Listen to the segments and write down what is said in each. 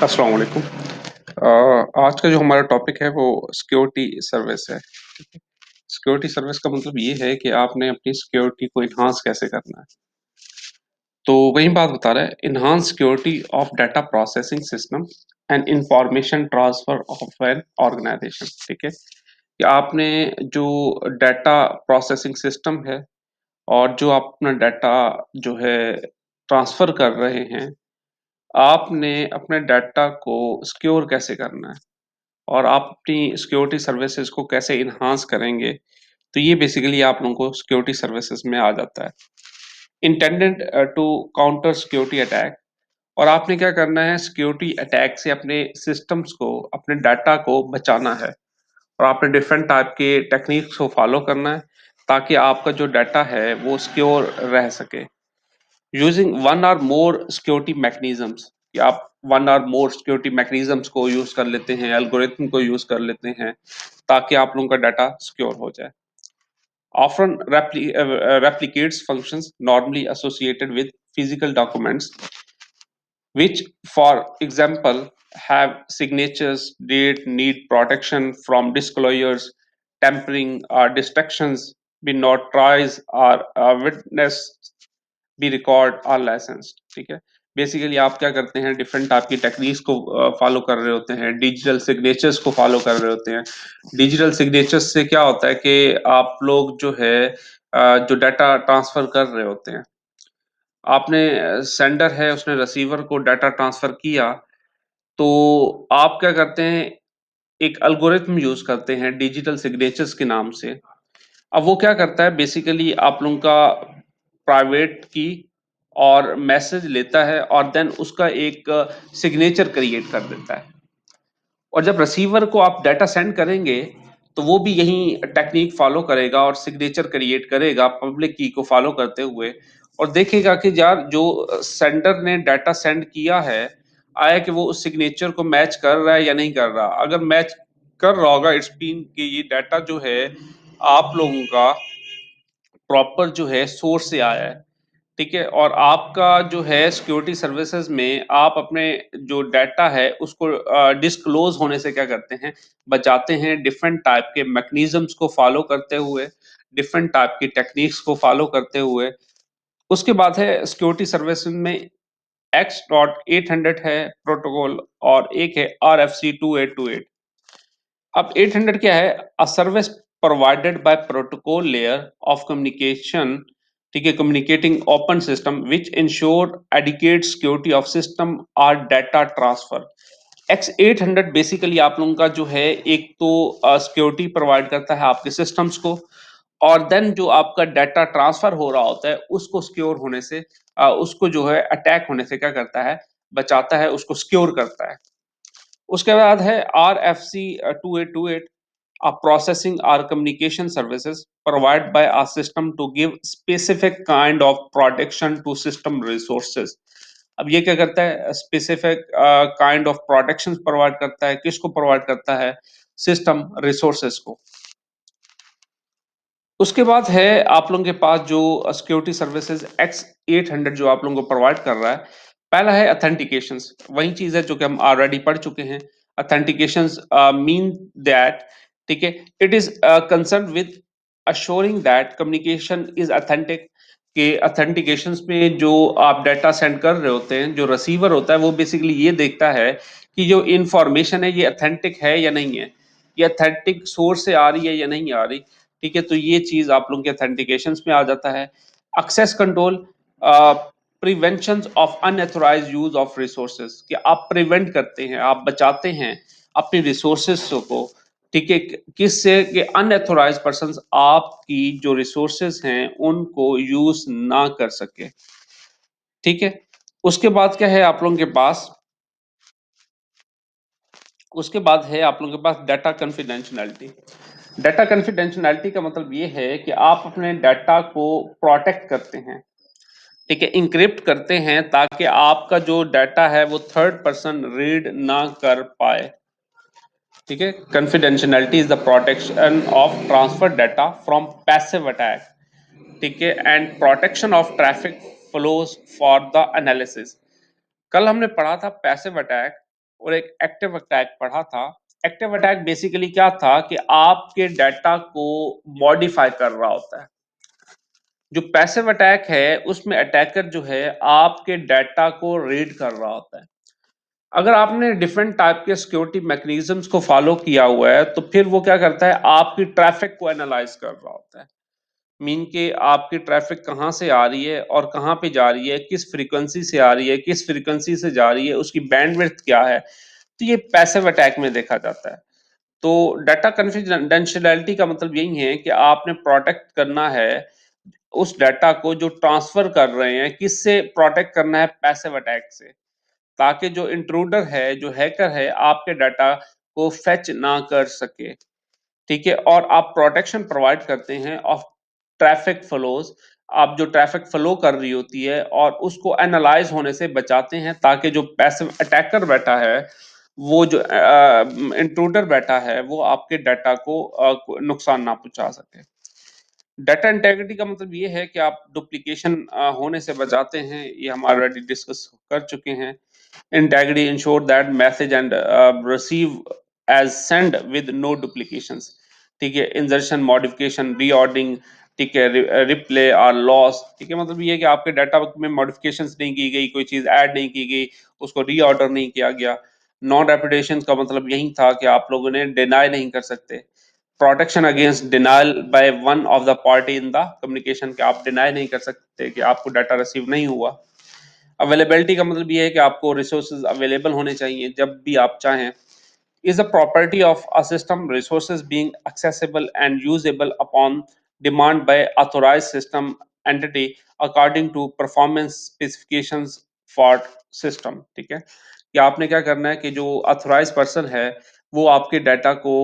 अस्सलाम वालेकुम। आज का जो हमारा टॉपिक है वो सिक्योरिटी सर्विस है। सिक्योरिटी सर्विस का मतलब ये है कि आपने अपनी सिक्योरिटी को एनहांस कैसे करना है। तो वही बात बता रहा है, enhance security of data processing system and information transfer of an organization. ठीक है, कि आपने जो डाटा प्रोसेसिंग सिस्टम है और जो आप अपना डाटा जो है ट्रांसफर कर रहे हैं, आपने अपने डाटा को सिक्योर कैसे करना है और आप अपनी सिक्योरिटी सर्विसेज को कैसे इन्हांस करेंगे। तो ये बेसिकली आप लोगों को सिक्योरिटी सर्विसेज में आ जाता है। Intended to counter security attack. और आपने क्या करना है, सिक्योरिटी अटैक से अपने सिस्टम्स को, अपने डाटा को बचाना है। और आपने डिफरेंट टाइप के टेक्निक्स को फॉलो करना है ताकि आपका जो डाटा है वो सिक्योर रह सके। यूजिंग वन और मोर सिक्योरिटी मैकेनिज्म्स, कि आप वन और मोर सिक्योरिटी मैकेनिज्म्स को यूज कर लेते हैं, एल्गोरिथम को यूज कर लेते हैं ताकि आप लोगों का डाटा सिक्योर हो जाए। Often replicates functions normally associated with physical documents, which, for example, have signatures, date, need protection from disclosures, tampering, or distractions, be notarized or witnessed, be record or licensed. ठीक है, basically आप क्या करते हैं, different type की techniques को follow कर रहे होते हैं, डिजिटल सिग्नेचर्स को फॉलो कर रहे होते हैं। डिजिटल सिग्नेचर्स से क्या होता है कि आप लोग जो है जो डाटा ट्रांसफर कर रहे होते हैं, आपने सेंडर है उसने रिसीवर को डाटा ट्रांसफर किया, तो आप क्या करते हैं, एक एल्गोरिथम यूज करते हैं डिजिटल सिग्नेचर्स के नाम से। अब वो क्या करता है, बेसिकली आप लोगों का प्राइवेट की और मैसेज लेता है और देन उसका एक सिग्नेचर क्रिएट कर देता है। और जब रिसीवर को आप डाटा सेंड करेंगे तो वो भी यही टेक्निक फॉलो करेगा और सिग्नेचर क्रिएट करेगा पब्लिक की को फॉलो करते हुए, और देखेगा कि यार जो सेंडर ने डाटा सेंड किया है, आया कि वो उस सिग्नेचर को मैच कर रहा है या नहीं कर रहा। अगर मैच कर रहा होगा, इट्स मीन कि ये डाटा जो है आप लोगों का प्रॉपर जो है सोर्स से आया है। ठीक है, और आपका जो है सिक्योरिटी सर्विसेज में आप अपने जो डाटा है उसको डिस्क्लोज होने से क्या करते हैं, बचाते हैं, डिफरेंट टाइप के मैकेनिज्म्स को फॉलो करते हुए, डिफरेंट टाइप की टेक्निक्स को फॉलो करते हुए। उसके बाद है सिक्योरिटी सर्विसेज में एक्स डॉट 800 है प्रोटोकॉल, और एक है RFC 2828। अब 800 क्या है, a service provided by protocol layer of communication. ठीक है, communicating open system which ensure adequate security of system और डाटा ट्रांसफर। X800 बेसिकली आप लोगों का जो है, एक तो सिक्योरिटी प्रोवाइड करता है आपके सिस्टम्स को, और देन जो आपका डाटा ट्रांसफर हो रहा होता है उसको सिक्योर होने से, उसको जो है अटैक होने से क्या करता है, बचाता है, उसको सिक्योर करता है। उसके बाद है RFC 2828, a processing or communication services provided by a system to give specific kind of protection to system resources। अब ये क्या करता है, specific kind of protection provide करता है, किसको प्रोवाइड करता है, सिस्टम रिसोर्सेज को। उसके बाद है आप लोगों के पास जो सिक्योरिटी सर्विसेज X800 जो आप लोगों को प्रोवाइड कर रहा है, पहला है अथेंटिकेशंस। वही चीज है जो कि हम ऑलरेडी पढ़ चुके हैं। अथेंटिकेशंस मीन दैट, ठीक है, it is concern with assuring that communication is authentic. के अथेंटिकेशंस में जो आप डाटा सेंड कर रहे होते हैं, जो रिसीवर होता है वो बेसिकली ये देखता है कि जो इंफॉर्मेशन है ये अथेंटिक है या नहीं है, ये अथेंटिक सोर्स से आ रही है या नहीं आ रही। ठीक है, तो ये चीज आप लोगों के अथेंटिकेशन में आ जाता है। Access control, prevention of unauthorized use of resources, कि आप प्रिवेंट करते हैं, आप बचाते हैं अपने रिसोर्सेज को। ठीक है, किससे, कि अनऑथराइज पर्सन आपकी जो रिसोर्सेज हैं उनको यूज ना कर सके। ठीक है, उसके बाद क्या है आप लोगों के पास, उसके बाद है आप लोगों के पास डाटा कॉन्फिडेंशियलिटी। डाटा कॉन्फिडेंशियलिटी का मतलब ये है कि आप अपने डाटा को प्रोटेक्ट करते हैं। ठीक है, इंक्रिप्ट करते हैं ताकि आपका जो डाटा है वो थर्ड पर्सन रीड ना कर पाए। ठीक है, confidentiality is the protection of transfer data from passive attack. ठीक है, and protection of traffic flows for the analysis. कल हमने पढ़ा था पैसिव अटैक, और एक एक्टिव अटैक पढ़ा था। एक्टिव अटैक बेसिकली क्या था कि आपके डाटा को मॉडिफाई कर रहा होता है। जो पैसिव अटैक है उसमें अटैकर जो है आपके डाटा को रीड कर रहा होता है। अगर आपने डिफरेंट टाइप के सिक्योरिटी मैकेनिज्म्स को फॉलो किया हुआ है तो फिर वो क्या करता है, आपकी ट्रैफिक को एनालाइज कर रहा होता है। मीन के आपकी ट्रैफिक कहाँ से आ रही है और कहाँ पे जा रही है, किस फ्रीक्वेंसी से आ रही है, किस फ्रीक्वेंसी से जा रही है, उसकी बैंडविड्थ क्या है। तो ये पैसिव अटैक में देखा जाता है। तो डाटा कॉन्फिडेंशियलिटी का मतलब यही है कि आपने प्रोटेक्ट करना है उस डाटा को जो ट्रांसफर कर रहे हैं, किससे प्रोटेक्ट करना है, पैसिव अटैक से, ताकि जो इंट्रूडर है, जो हैकर है, आपके डाटा को फेच ना कर सके। ठीक है, और आप प्रोटेक्शन प्रोवाइड करते हैं ऑफ ट्रैफिक फ्लोज। आप जो ट्रैफिक फ्लो कर रही होती है और उसको एनालाइज होने से बचाते हैं, ताकि जो पैसिव अटैकर बैठा है, वो जो इंट्रूडर बैठा है, वो आपके डाटा को नुकसान ना पहुंचा सके। डाटा इंटेग्रिटी का मतलब ये है कि आप डुप्लीकेशन होने से बचाते हैं, ये हम ऑलरेडी डिस्कस कर चुके हैं। Integrity ensure that message and receive as send with no duplications. ठीक है, इंजर्शन, मॉडिफिकेशन, रीऑर्डिंग, ठीक है, रिप्ले और लॉस। ठीक है, मतलब ये है कि आपके डाटा में मॉडिफिकेशंस नहीं की गई, कोई चीज ऐड नहीं की गई, उसको रीऑर्डर नहीं किया गया। नॉन रेपुटेशन का मतलब यही था कि आप लोगों ने डिनाई नहीं कर सकते। Protection against denial by one of the party in the communication, कि आप डिनाई नहीं कर सकते कि आपको डाटा रिसीव नहीं हुआ। अवेलेबिलिटी का मतलब ये है कि आपको रिसोर्सेज अवेलेबल होने चाहिए जब भी आप चाहें। Is a property of a system, resources being accessible and usable upon demand by authorized system entity according to performance specifications for system. ठीक है, कि आपने क्या करना है कि जो ऑथोराइज पर्सन है वो आपके डाटा को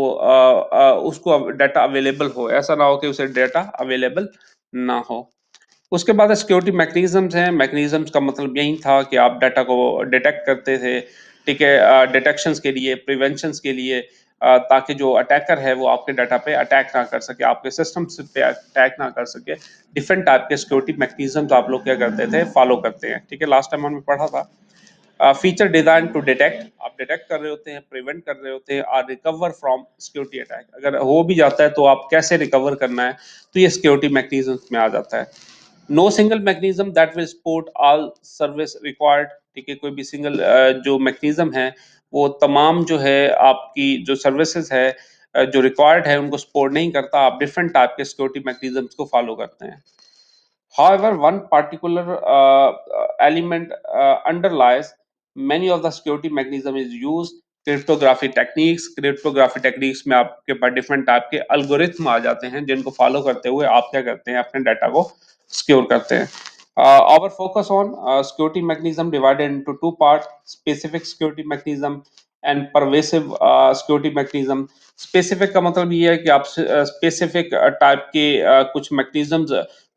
उसको डाटा अवेलेबल हो, ऐसा ना हो कि उसे डाटा अवेलेबल ना हो। उसके बाद सिक्योरिटी मैकेनिज्म्स हैं। मैकेनिज्म्स का मतलब यही था कि आप डाटा को डिटेक्ट करते थे। ठीक है, डिटेक्शंस के लिए, प्रिवेंशंस के लिए, ताकि जो अटैकर है वो आपके डाटा पे अटैक ना कर सके, आपके सिस्टम पे अटैक ना कर सके। डिफरेंट टाइप के सिक्योरिटी मैकेनिज्म्स आप लोग क्या करते थे, फॉलो करते हैं। ठीक है, लास्ट टाइम हमने पढ़ा था फीचर डिजाइन टू डिटेक्ट, आप डिटेक्ट कर रहे होते हैं, प्रिवेंट कर रहे होते हैं और रिकवर फ्रॉम सिक्योरिटी अटैक। अगर हो भी जाता है तो आप कैसे रिकवर करना है, तो ये सिक्योरिटी मैकेनिज्म में आ जाता है। No single mechanism that will support all service required. ठीक है, कोई भी सिंगल जो मैकेनिज्म है वो तमाम जो है आपकी जो सर्विसेज है जो रिक्वायर्ड है उनको सपोर्ट नहीं करता। आप डिफरेंट टाइप के सिक्योरिटी मैकेनिज्म्स को फॉलो करते हैं। However, one particular element underlies many of the security mechanism is used cryptography techniques. Cryptography techniques में आपके पास डिफरेंट टाइप के अल्गोरिथम आ जाते हैं जिनको फॉलो करते हुए आप क्या करते हैं, अपने डाटा को सिक्योर करते हैं। Our focus on security mechanism divided into two parts: specific security mechanism and pervasive security mechanism। Specific का मतलब ये है कि आप स्पेसिफिक टाइप के कुछ मैकेनिज्म्स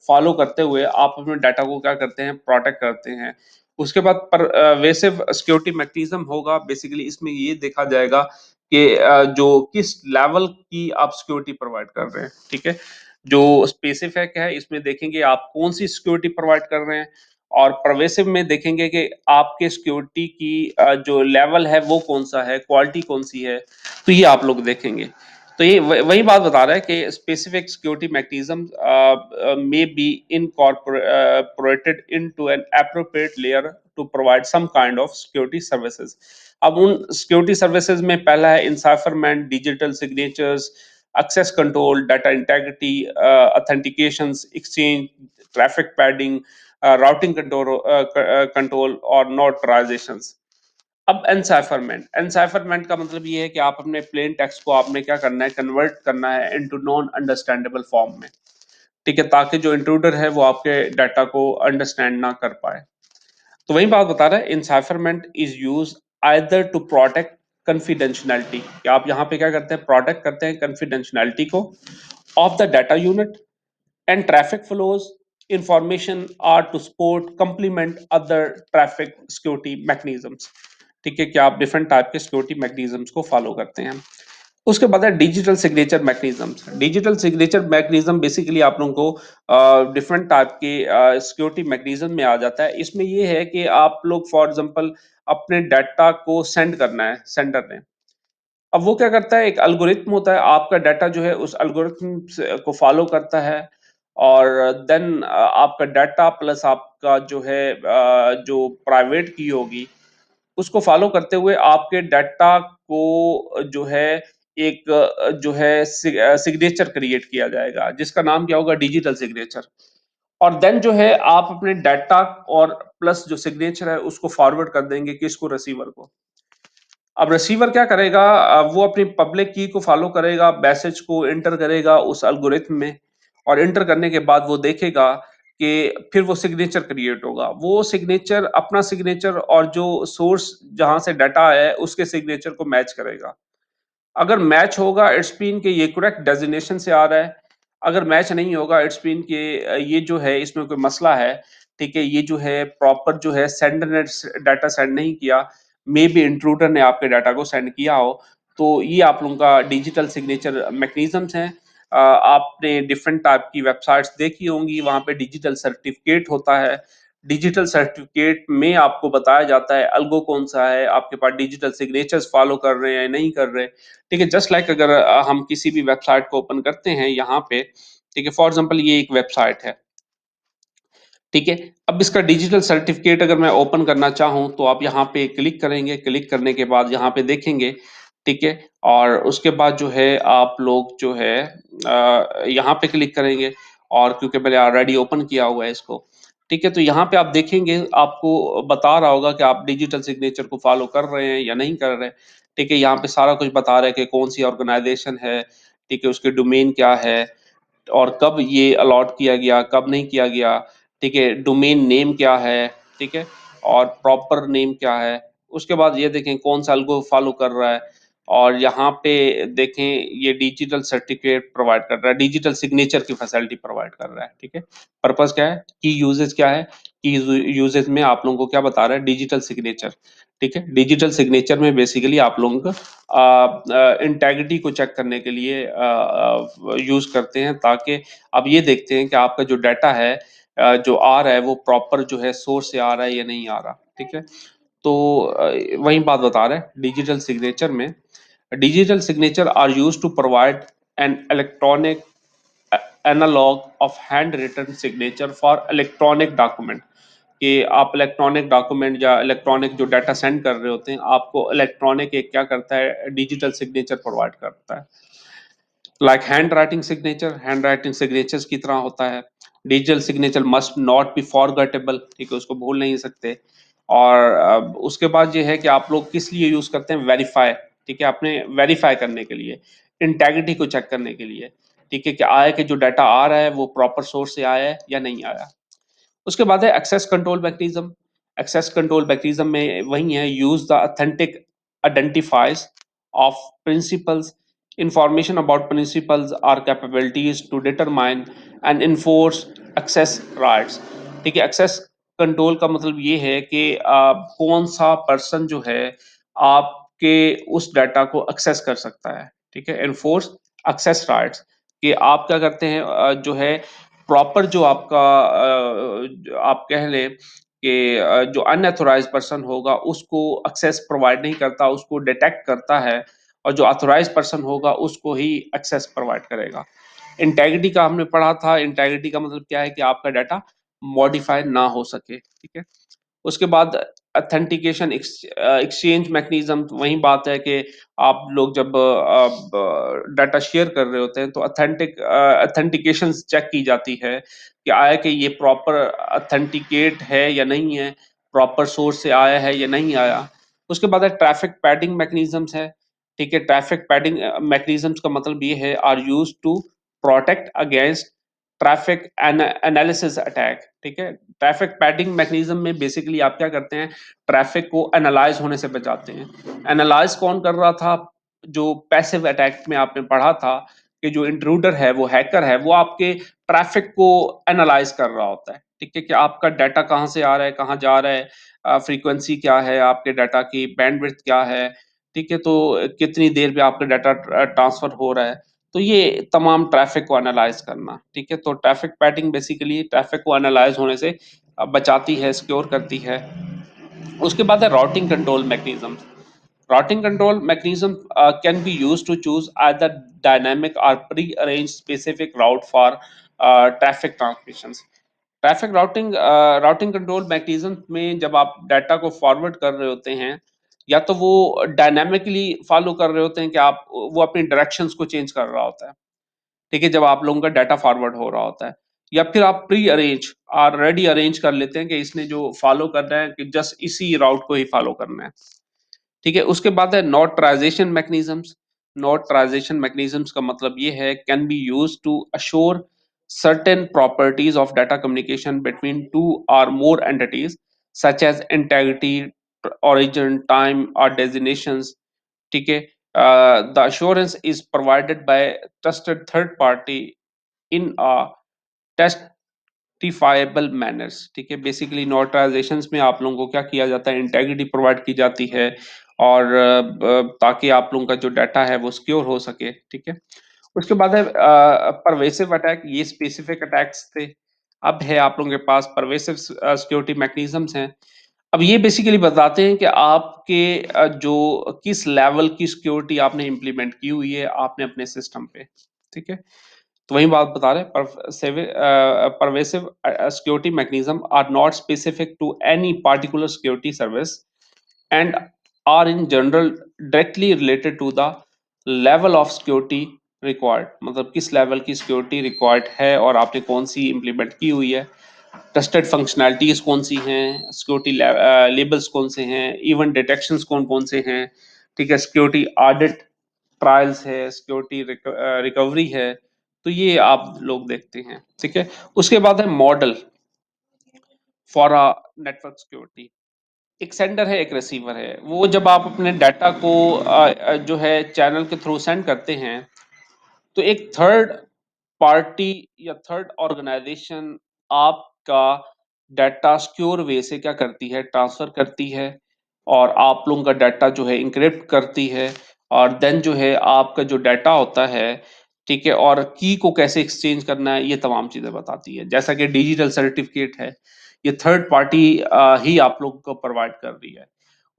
फॉलो करते हुए आप अपने डाटा को क्या करते हैं, प्रोटेक्ट करते हैं। उसके बाद परवेसिव सिक्योरिटी मैकेनिज्म होगा। बेसिकली इसमें ये देखा जाएगा कि जो किस लेवल की आप सिक्योरिटी प्रोवाइड कर रहे हैं। ठीक है, जो स्पेसिफिक है इसमें देखेंगे आप कौन सी सिक्योरिटी प्रोवाइड कर रहे हैं, और परवेसिव में देखेंगे कि आपके सिक्योरिटी की जो लेवल है वो कौन सा है, क्वालिटी कौन सी है। तो ये आप लोग देखेंगे। तो ये वही बात बता रहा है कि specific security mechanism may be incorporated into an appropriate layer to provide some kind of security services. अब उन सिक्योरिटी सर्विसेज में पहला है encipherment, digital signatures, access control, data integrity, authentications, exchange, traffic padding, routing control और notarisations. अब एनसाइफरमेंट का मतलब ये है कि आप अपने प्लेन टेक्स्ट को आपने क्या करना है, कन्वर्ट करना है इनटू नॉन अंडरस्टैंडेबल फॉर्म में। ठीक है, ताकि जो इंट्रूडर है वो आपके डाटा को अंडरस्टैंड ना कर पाए। तो वही बात बता रहा है, encipherment is use either to protect confidentiality, कि आप यहाँ पे क्या करते हैं, प्रोटेक्ट करते हैं कॉन्फिडेंशियलिटी को of the data unit and traffic flows information are to support complement other traffic security mechanisms। ठीक है, कि आप डिफरेंट टाइप के सिक्योरिटी मैकेनिज्म्स को फॉलो करते हैं। उसके बाद है digital signature mechanisms. Digital signature mechanism basically आप लोगों को डिफरेंट टाइप के सिक्योरिटी मैकेनिज्म में आ जाता है। इसमें ये है कि आप लोग फॉर एग्जांपल अपने डाटा को सेंड करना है सेंडर ने। अब वो क्या करता है, एक एल्गोरिथम होता है, आपका डाटा जो है उस एल्गोरिथम को फॉलो करता है और देन आपका डाटा प्लस आपका जो है जो प्राइवेट की होगी उसको फॉलो करते हुए आपके डाटा को जो है एक जो है सिग्नेचर क्रिएट किया जाएगा जिसका नाम क्या होगा, डिजिटल सिग्नेचर। और देन जो है आप अपने डाटा और प्लस जो सिग्नेचर है उसको फॉरवर्ड कर देंगे किसको, रिसीवर को। अब रिसीवर क्या करेगा, वो अपनी पब्लिक की को फॉलो करेगा, मैसेज को एंटर करेगा उस एल्गोरिथम में और एंटर करने के बाद वो देखेगा कि फिर वो सिग्नेचर क्रिएट होगा। वो सिग्नेचर अपना सिग्नेचर और जो सोर्स जहाँ से डाटा आया है उसके सिग्नेचर को मैच करेगा। अगर मैच होगा इट्स मीन कि ये करेक्ट डेज़िग्नेशन से आ रहा है। अगर मैच नहीं होगा इट्स मीन कि ये जो है इसमें कोई मसला है, ठीक है? ये जो है प्रॉपर जो है सेंडर ने डाटा सेंड नहीं किया, मेबी इंट्रूडर ने आपके डाटा को सेंड किया हो। तो ये आप लोगों का डिजिटल सिग्नेचर मैकेनिज़म्स हैं। आपने डिफरेंट टाइप की वेबसाइट्स देखी होंगी, वहाँ पे डिजिटल सर्टिफ़िकेट होता है। डिजिटल सर्टिफ़िकेट में आपको बताया जाता है अल्गो कौन-सा है, आपके पास डिजिटल सिग्नेचर्स फ़ॉलो कर रहे हैं, नहीं कर रहे। ठीक है, जस्ट लाइक अगर हम किसी भी वेबसाइट को ओपन करते हैं यहाँ पे, ठीक है, फॉर एग्जांपल ये एक वेबसाइट है, ठीक है। अब इसका डिजिटल सर्टिफिकेट अगर मैं ओपन करना चाहूँ तो आप यहाँ पे क्लिक करेंगे, क्लिक करने के बाद यहाँ पे देखेंगे, ठीक है। और उसके बाद जो है आप लोग जो है यहाँ पे क्लिक करेंगे और क्योंकि मैंने ऑलरेडी ओपन किया हुआ है इसको, ठीक है। तो यहाँ पे आप देखेंगे आपको बता रहा होगा कि आप डिजिटल सिग्नेचर को फॉलो कर रहे हैं या नहीं कर रहे, ठीक है। यहाँ पे सारा कुछ बता रहा है कि कौन सी ऑर्गेनाइजेशन है, ठीक है, उसके डोमेन क्या है और कब ये अलॉट किया गया, कब नहीं किया गया, ठीक है, डोमेन नेम क्या है, ठीक है, और प्रॉपर नेम क्या है। उसके बाद ये देखें कौन-सा अलगो फॉलो कर रहा है और यहाँ पे देखें ये डिजिटल सर्टिफ़िकेट प्रोवाइड कर रहा है, डिजिटल सिग्नेचर की फैसिलिटी प्रोवाइड कर रहा है, ठीक है। पर्पज़ क्या है? की यूसेज क्या है? की यूसेज में आप लोगों को क्या बता रहा है? डिजिटल सिग्नेचर, ठीक है। डिजिटल सिग्नेचर में बेसिकली आप लोगों को इंटेग्रिटी को चेक करने के लिए यूज़ करते हैं ताकि अब ये देखते हैं कि आपका जो डाटा है जो आ रहा है वो प्रॉपर जो है सोर्स से आ रहा है या नहीं आ रहा, ठीक है? तो वही बात बता रहे हैं डिजिटल सिग्नेचर में, digital signature are used to provide an electronic analog of hand written signature for electronic document. कि आप इलेक्ट्रॉनिक डॉक्यूमेंट या इलेक्ट्रॉनिक जो डाटा सेंड कर रहे होते हैं, आपको इलेक्ट्रॉनिक एक क्या करता है, डिजिटल सिग्नेचर प्रोवाइड करता है। लाइक हैंड राइटिंग सिग्नेचर्स की तरह होता है। Digital signature must not be forgettable, ठीक है, उसको भूल नहीं सकते। और उसके बाद ये है कि आप लोग किस लिए यूज करते हैं, वेरीफाई, ठीक है, अपने वेरीफाई करने के लिए, इंटेग्रिटी को चेक करने के लिए, ठीक है, कि आया कि जो डाटा आ रहा है वो प्रॉपर सोर्स से आया है या नहीं आया। उसके बाद है access control mechanism. Access control mechanism में वही है, use the authentic identifiers of principals, information about principals or capabilities to determine and enforce access rights. ठीक है, एक्सेस कंट्रोल का मतलब ये है कि कौन सा पर्सन जो है आपके उस डाटा को एक्सेस कर सकता है, ठीक है, एनफोर्स एक्सेस राइट्स। कि आप क्या करते हैं जो है प्रॉपर जो आपका आप कह लें कि जो अनऑथोराइज्ड पर्सन होगा उसको एक्सेस प्रोवाइड नहीं करता, उसको डिटेक्ट करता है और जो ऑथोराइज्ड पर्सन होगा उसको ही एक्सेस प्रोवाइड करेगा। इंटेग्रिटी का हमने पढ़ा था, इंटेग्रिटी का मतलब क्या है कि आपका डाटा मॉडिफाई ना हो सके, ठीक है। उसके बाद ऑथेंटिकेशन एक्सचेंज मैकेनिज्म, वही बात है कि आप लोग जब डाटा शेयर कर रहे होते हैं तो ऑथेंटिकेशन चेक की जाती है कि आया कि ये प्रॉपर ऑथेंटिकेट है या नहीं है, प्रॉपर सोर्स से आया है या नहीं आया। उसके बाद है ट्रैफिक पैडिंग मैकेनिज्म्स है, ठीक है। ट्रैफिक पैडिंग मैकेनिज्म्स का मतलब ये है are used to protect against traffic analysis attack, ठीक है। ट्रैफिक पैडिंग मैकेनिज्म में बेसिकली आप क्या करते हैं, ट्रैफिक को एनालाइज होने से बचाते हैं। एनालाइज कौन कर रहा था, जो पैसिव अटैक में आपने पढ़ा था कि जो इंट्रूडर है, वो हैकर है, वो आपके ट्रैफिक को एनालाइज कर रहा होता है, ठीक है, कि आपका डाटा कहाँ से आ रहा है, कहाँ जा रहा है, फ्रीक्वेंसी क्या है आपके डाटा की, बैंडविड्थ क्या है, ठीक है? तो कितनी देर में आपका डाटा ट्रांसफ़र हो रहा है, तो ये तमाम ट्रैफ़िक को एनालाइज़ करना, ठीक है? तो ट्रैफ़िक पैडिंग बेसिकली ट्रैफ़िक को एनालाइज़ होने से बचाती है, सिक्योर करती है। उसके बाद है routing control mechanisms. Routing control mechanism can be used to choose either dynamic or pre-arranged specific route for traffic transmissions. Traffic routing control mechanism में जब आप डाटा को फॉरवर्ड कर रहे होते हैं या तो वो डायनामिकली फॉलो कर रहे होते हैं कि आप वो अपनी डायरेक्शंस को चेंज कर रहा होता है, ठीक है, जब आप लोगों का डाटा फॉरवर्ड हो रहा होता है, या फिर आप प्री अरेंज ऑलरेडी अरेंज कर लेते हैं कि इसने जो फॉलो करना है कि जस्ट इसी राउट को ही फॉलो करना है, ठीक है। उसके बाद है नोटराइजेशन मैकेनिज्म्स। नोटराइजेशन मैकेनिज्म्स का मतलब ये है can be used to assure certain properties of data communication between two or more entities such as integrity, origin, time or designations, ठीक है। The assurance is provided by trusted third party in a testifiable manners, ठीक है। Basically नोटराइजेशंस में आप लोगों को क्या किया जाता है, इंटेग्रिटी प्रोवाइड की जाती है और ताकि आप लोगों का जो डाटा है वो सिक्योर हो सके, ठीक है। उसके बाद है परवेसिव अटैक। ये स्पेसिफिक अटैक्स थे। अब है आप लोगों के पास परवेसिव सिक्योरिटी मैकेनिज्म्स हैं। अब ये बेसिकली बताते हैं कि आपके जो किस लेवल की सिक्योरिटी आपने इम्प्लीमेंट की हुई है आपने अपने सिस्टम पे, ठीक है। तो वही बात बता रहे हैं, pervasive security mechanism are not specific to any particular security service and are in general directly related to the level of security required। मतलब किस लेवल की सिक्योरिटी रिक्वायर्ड है और आपने कौन सी इम्प्लीमेंट की हुई है, ट्रस्टेड फंक्शनैलिटीज कौन सी हैं, सिक्योरिटी लेबल्स कौन से हैं, इवेंट डिटेक्शंस कौन कौन से हैं, ठीक है, सिक्योरिटी ऑडिट ट्रायल्स है, सिक्योरिटी रिकवरी है, तो ये आप लोग देखते हैं, ठीक है। उसके बाद है model for a network security. एक सेंडर है, एक रिसीवर है। वो जब आप अपने डाटा को जो है चैनल के थ्रू सेंड करते हैं, तो एक थर्ड पार्टी या थर्ड ऑर्गेनाइजेशन आपका डाटा सिक्योर वे से क्या करती है, ट्रांसफर करती है और आप लोगों का डाटा जो है इनक्रिप्ट करती है और देन जो है आपका जो डाटा होता है, ठीक है, और की को कैसे एक्सचेंज करना है, ये तमाम चीजें बताती है। जैसा कि डिजिटल सर्टिफिकेट है, ये थर्ड पार्टी ही आप लोगों को प्रोवाइड कर रही है।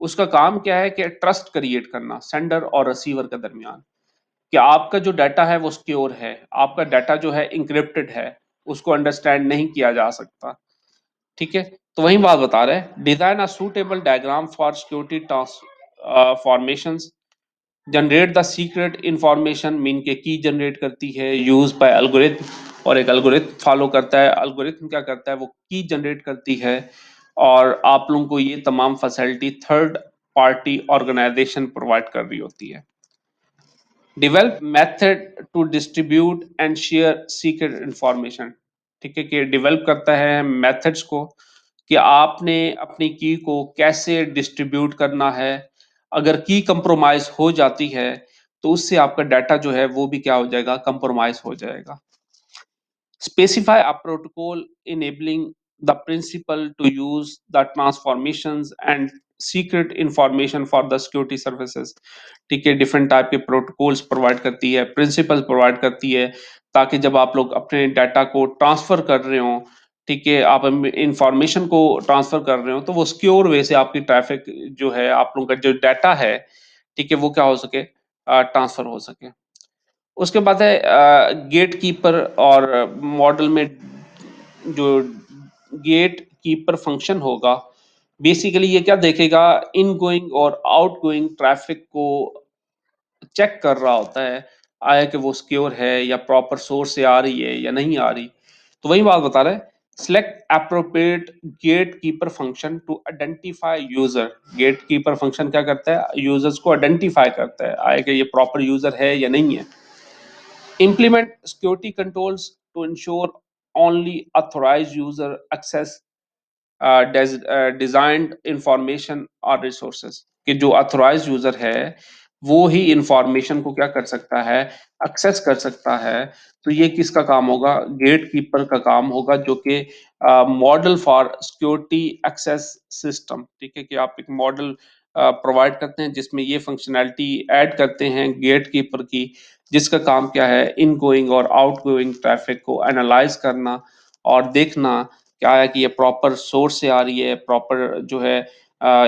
उसका काम क्या है कि ट्रस्ट क्रिएट करना सेंडर और रिसीवर के दरमियान, कि आपका जो डाटा है वो सिक्योर है, आपका डाटा जो है एन्क्रिप्टेड है, उसको अंडरस्टैंड नहीं किया जा सकता, ठीक है। तो वही बात बता रहे हैं, design a suitable diagram for security transformations, generate the secret information, mean के की जनरेट करती है, यूज बाय एल्गोरिथम, और एक एल्गोरिथम फॉलो करता है। एल्गोरिथम क्या करता है, वो की जनरेट करती है और आप लोगों को ये तमाम facility third party organization provide कर रही होती है। Develop method to distribute and share secret information, ठीक है, कि डेवलप करता है मेथड्स को कि आपने अपनी की को कैसे डिस्ट्रीब्यूट करना है। अगर की कंप्रोमाइज हो जाती है तो उससे आपका डाटा जो है वो भी क्या हो जाएगा, कंप्रोमाइज हो जाएगा। Specify a protocol enabling the principal to use the transformations and secret information for the security services, ठीक है। डिफरेंट टाइप के प्रोटोकॉल्स प्रोवाइड करती है, प्रिंसिपल प्रोवाइड करती है, ताकि जब आप लोग अपने डाटा को ट्रांसफर कर रहे हो, ठीक है, आप इंफॉर्मेशन को ट्रांसफर कर रहे हो, तो वो सिक्योर वे से आपकी ट्रैफिक जो है, आप लोगों का जो डाटा है, ठीक है, वो क्या हो सके, ट्रांसफर हो सके। उसके बाद है गेट कीपर और मॉडल में जो गेट कीपर फंक्शन होगा, बेसिकली ये क्या देखेगा, इनगोइंग और आउटगोइंग ट्रैफिक को चेक कर रहा होता है, आया कि वो सिक्योर है या प्रॉपर सोर्स से आ रही है या नहीं आ रही। तो वही बात बता रहा है, select appropriate gate keeper function to identify user. Gate keeper function क्या करता है, यूजर्स को आइडेंटिफाई करता है, आया कि ये प्रॉपर यूजर है या नहीं है। Implement security controls to ensure only authorized user access designed information or resources, कि जो अथोराइज यूजर है वो ही इंफॉर्मेशन को क्या कर सकता है, एक्सेस कर सकता है। तो ये किसका काम होगा, गेट कीपर का काम होगा, जो कि model for security access system, ठीक है, कि आप एक मॉडल प्रोवाइड करते हैं जिसमें ये फंक्शनैलिटी ऐड करते हैं गेटकीपर की, जिसका काम क्या है इनगोइंग और आउटगोइंग ट्रैफ़िक को एनालाइज़ करना और देखना क्या है कि ये प्रॉपर सोर्स से आ रही है, प्रॉपर जो है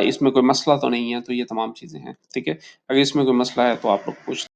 इसमें कोई मसला तो नहीं है, तो ये तमाम चीज़ें हैं, ठीक है? अगर इसमें कोई मसला है तो आप लोग पूछ